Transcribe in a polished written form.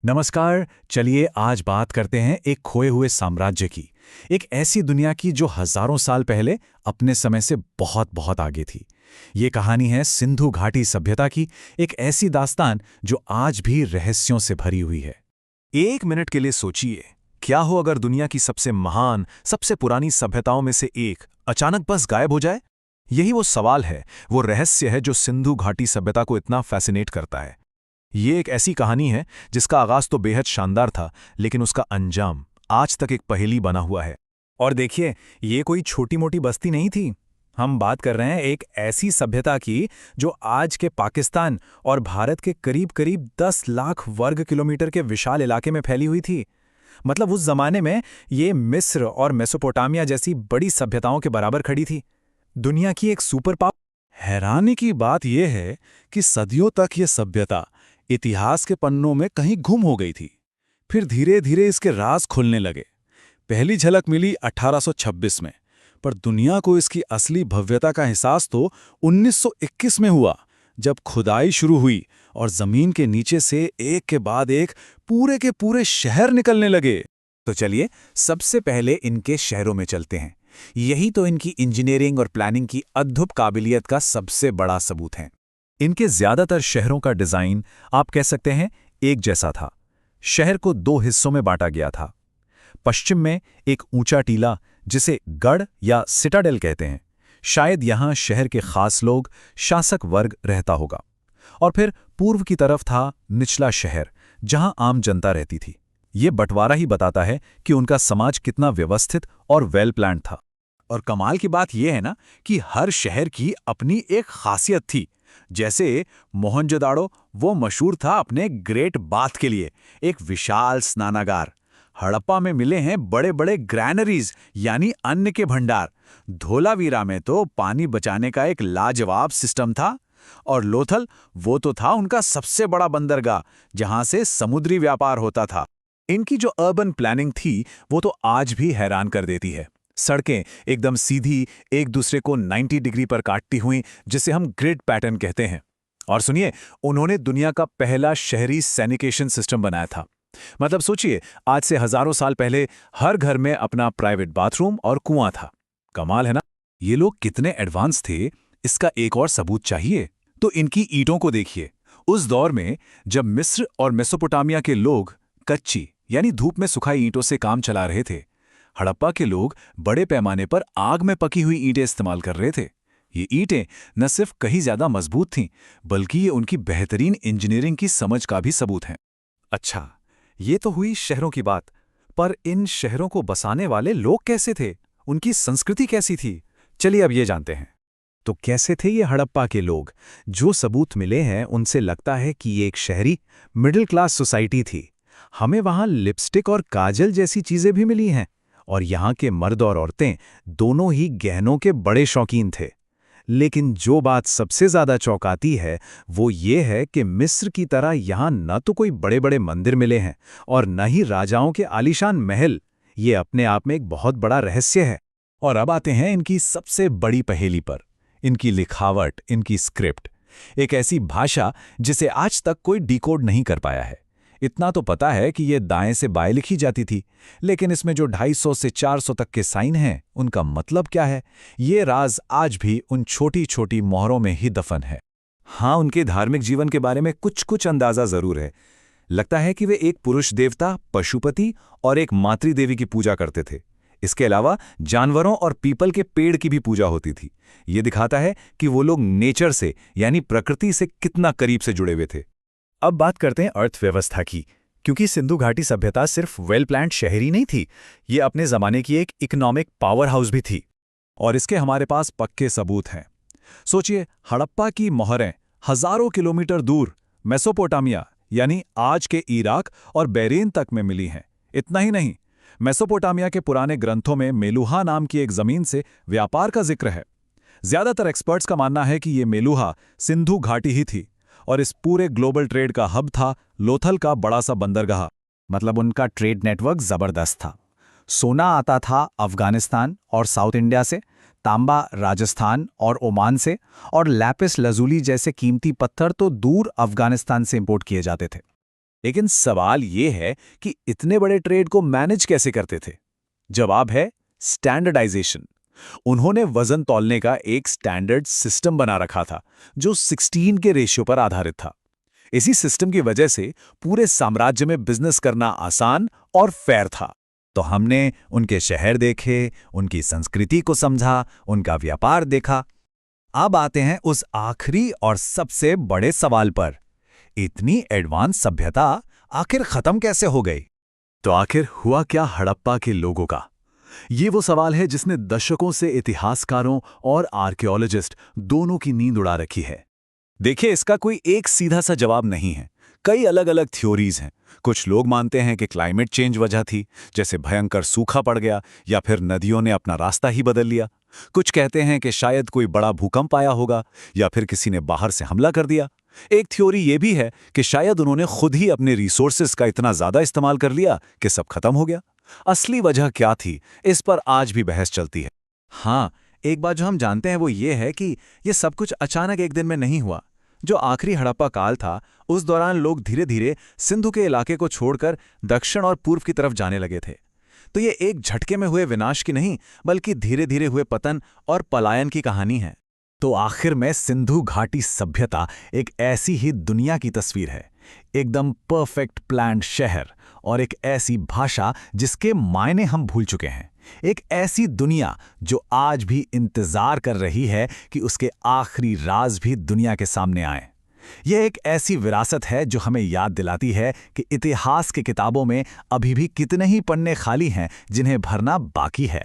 नमस्कार। चलिए आज बात करते हैं एक खोए हुए साम्राज्य की। एक ऐसी दुनिया की जो हजारों साल पहले अपने समय से बहुत बहुत आगे थी। ये कहानी है सिंधु घाटी सभ्यता की, एक ऐसी दास्तान जो आज भी रहस्यों से भरी हुई है। एक मिनट के लिए सोचिए, क्या हो अगर दुनिया की सबसे महान, सबसे पुरानी सभ्यताओं में से एक अचानक बस गायब हो जाए? यही वो सवाल है, वो रहस्य है जो सिंधु घाटी सभ्यता को इतना फैसिनेट करता है। ये एक ऐसी कहानी है जिसका आगाज तो बेहद शानदार था, लेकिन उसका अंजाम आज तक एक पहेली बना हुआ है। और देखिए, ये कोई छोटी मोटी बस्ती नहीं थी। हम बात कर रहे हैं एक ऐसी सभ्यता की जो आज के पाकिस्तान और भारत के करीब करीब 10 लाख वर्ग किलोमीटर के विशाल इलाके में फैली हुई थी। मतलब उस जमाने में ये मिस्र और मेसोपोटामिया जैसी बड़ी सभ्यताओं के बराबर खड़ी थी। दुनिया की एक सुपर पावर। हैरानी की बात यह है कि सदियों तक यह सभ्यता इतिहास के पन्नों में कहीं गुम हो गई थी। फिर धीरे धीरे इसके राज खुलने लगे। पहली झलक मिली 1826 में, पर दुनिया को इसकी असली भव्यता का एहसास तो 1921 में हुआ, जब खुदाई शुरू हुई और जमीन के नीचे से एक के बाद एक पूरे के पूरे शहर निकलने लगे। तो चलिए सबसे पहले इनके शहरों में चलते हैं। यही तो इनकी इंजीनियरिंग और प्लानिंग की अद्भुत काबिलियत का सबसे बड़ा सबूत है। इनके ज्यादातर शहरों का डिजाइन आप कह सकते हैं एक जैसा था। शहर को दो हिस्सों में बांटा गया था। पश्चिम में एक ऊंचा टीला, जिसे गढ़ या सिटाडेल कहते हैं, शायद यहां शहर के खास लोग, शासक वर्ग रहता होगा। और फिर पूर्व की तरफ था निचला शहर, जहां आम जनता रहती थी। ये बंटवारा ही बताता है कि उनका समाज कितना व्यवस्थित और वेल प्लान्ड था। और कमाल की बात यह है ना कि हर शहर की अपनी एक खासियत थी। जैसे मोहनजोदाड़ो, वो मशहूर था अपने ग्रेट बाथ के लिए, एक विशाल स्नानागार। हड़प्पा में मिले हैं बड़े बड़े ग्रैनरीज, यानी अन्न के भंडार। धोलावीरा में तो पानी बचाने का एक लाजवाब सिस्टम था। और लोथल, वो तो था उनका सबसे बड़ा बंदरगाह, जहां से समुद्री व्यापार होता था। इनकी जो अर्बन प्लानिंग थी वो तो आज भी हैरान कर देती है। सड़कें एकदम सीधी, एक दूसरे को 90 डिग्री पर काटती हुई, जिसे हम ग्रिड पैटर्न कहते हैं। और सुनिए, उन्होंने दुनिया का पहला शहरी सैनिटेशन सिस्टम बनाया था। मतलब सोचिए, आज से हजारों साल पहले हर घर में अपना प्राइवेट बाथरूम और कुआं था। कमाल है ना? ये लोग कितने एडवांस थे, इसका एक और सबूत चाहिए तो इनकी ईंटों को देखिए। उस दौर में जब मिस्र और मेसोपोटामिया के लोग कच्ची यानी धूप में सुखाई ईंटों से काम चला रहे थे, हड़प्पा के लोग बड़े पैमाने पर आग में पकी हुई ईंटें इस्तेमाल कर रहे थे। ये ईंटें न सिर्फ कहीं ज्यादा मजबूत थीं, बल्कि ये उनकी बेहतरीन इंजीनियरिंग की समझ का भी सबूत है। अच्छा, ये तो हुई शहरों की बात, पर इन शहरों को बसाने वाले लोग कैसे थे? उनकी संस्कृति कैसी थी? चलिए अब ये जानते हैं। तो कैसे थे ये हड़प्पा के लोग? जो सबूत मिले हैं उनसे लगता है कि ये एक शहरी मिडिल क्लास सोसाइटी थी। हमें वहां लिपस्टिक और काजल जैसी चीजें भी मिली हैं। और यहाँ के मर्द और औरतें दोनों ही गहनों के बड़े शौकीन थे। लेकिन जो बात सबसे ज्यादा चौंकाती है वो ये है कि मिस्र की तरह यहाँ न तो कोई बड़े बड़े मंदिर मिले हैं और न ही राजाओं के आलीशान महल। ये अपने आप में एक बहुत बड़ा रहस्य है। और अब आते हैं इनकी सबसे बड़ी पहेली पर, इनकी लिखावट, इनकी स्क्रिप्ट। एक ऐसी भाषा जिसे आज तक कोई डिकोड नहीं कर पाया है। इतना तो पता है कि ये दाएं से बाएं लिखी जाती थी, लेकिन इसमें जो 250 से 400 तक के साइन हैं, उनका मतलब क्या है? ये राज आज भी उन छोटी छोटी मोहरों में ही दफन है। हाँ, उनके धार्मिक जीवन के बारे में कुछ कुछ अंदाजा जरूर है। लगता है कि वे एक पुरुष देवता पशुपति और एक मातृदेवी की पूजा करते थे। इसके अलावा जानवरों और पीपल के पेड़ की भी पूजा होती थी। ये दिखाता है कि वो लोग नेचर से यानी प्रकृति से कितना करीब से जुड़े हुए थे। अब बात करते हैं अर्थव्यवस्था की, क्योंकि सिंधु घाटी सभ्यता सिर्फ वेल प्लान्ड शहर ही नहीं थी, ये अपने जमाने की एक इकोनॉमिक पावर हाउस भी थी। और इसके हमारे पास पक्के सबूत हैं। सोचिए, हड़प्पा की मोहरें हजारों किलोमीटर दूर मेसोपोटामिया यानी आज के इराक और बहरीन तक में मिली हैं। इतना ही नहीं, मेसोपोटामिया के पुराने ग्रंथों में मेलुहा नाम की एक जमीन से व्यापार का जिक्र है। ज्यादातर एक्सपर्ट्स का मानना है कि ये मेलुहा सिंधु घाटी ही थी और इस पूरे ग्लोबल ट्रेड का हब था लोथल का बड़ा सा बंदरगाह। मतलब उनका ट्रेड नेटवर्क जबरदस्त था। सोना आता था अफगानिस्तान और साउथ इंडिया से, तांबा राजस्थान और ओमान से, और लैपिस लजूली जैसे कीमती पत्थर तो दूर अफगानिस्तान से इंपोर्ट किए जाते थे। लेकिन सवाल ये है कि इतने बड़े ट्रेड को मैनेज कैसे करते थे? जवाब है स्टैंडर्डाइजेशन। उन्होंने वजन तौलने का एक स्टैंडर्ड सिस्टम बना रखा था जो 16 के रेशियो पर आधारित था। इसी सिस्टम की वजह से पूरे साम्राज्य में बिजनेस करना आसान और फेयर था। तो हमने उनके शहर देखे, उनकी संस्कृति को समझा, उनका व्यापार देखा। अब आते हैं उस आखिरी और सबसे बड़े सवाल पर। इतनी एडवांस सभ्यता आखिर खत्म कैसे हो गई? तो आखिर हुआ क्या हड़प्पा के लोगों का? ये वो सवाल है जिसने दशकों से इतिहासकारों और आर्कियोलॉजिस्ट दोनों की नींद उड़ा रखी है। देखिए, इसका कोई एक सीधा सा जवाब नहीं है। कई अलग अलग थ्योरीज हैं। कुछ लोग मानते हैं कि क्लाइमेट चेंज वजह थी, जैसे भयंकर सूखा पड़ गया या फिर नदियों ने अपना रास्ता ही बदल लिया। कुछ कहते हैं कि शायद कोई बड़ा भूकंप आया होगा या फिर किसी ने बाहर से हमला कर दिया। एक थ्योरी ये भी है कि शायद उन्होंने खुद ही अपने रिसोर्सेज का इतना ज्यादा इस्तेमाल कर लिया कि सब खत्म हो गया। असली वजह क्या थी, इस पर आज भी बहस चलती है। हाँ, एक बात जो हम जानते हैं वो ये है कि ये सब कुछ अचानक एक दिन में नहीं हुआ। जो आखिरी हड़प्पा काल था, उस दौरान लोग धीरे धीरे सिंधु के इलाके को छोड़कर दक्षिण और पूर्व की तरफ जाने लगे थे। तो ये एक झटके में हुए विनाश की नहीं, बल्कि धीरे धीरे हुए पतन और पलायन की कहानी है। तो आखिर में सिंधु घाटी सभ्यता एक ऐसी ही दुनिया की तस्वीर है, एकदम परफेक्ट प्लान्ड शहर और एक ऐसी भाषा जिसके मायने हम भूल चुके हैं। एक ऐसी दुनिया जो आज भी इंतजार कर रही है कि उसके आखिरी राज भी दुनिया के सामने आए। यह एक ऐसी विरासत है जो हमें याद दिलाती है कि इतिहास की किताबों में अभी भी कितने ही पन्ने खाली हैं जिन्हें भरना बाकी है।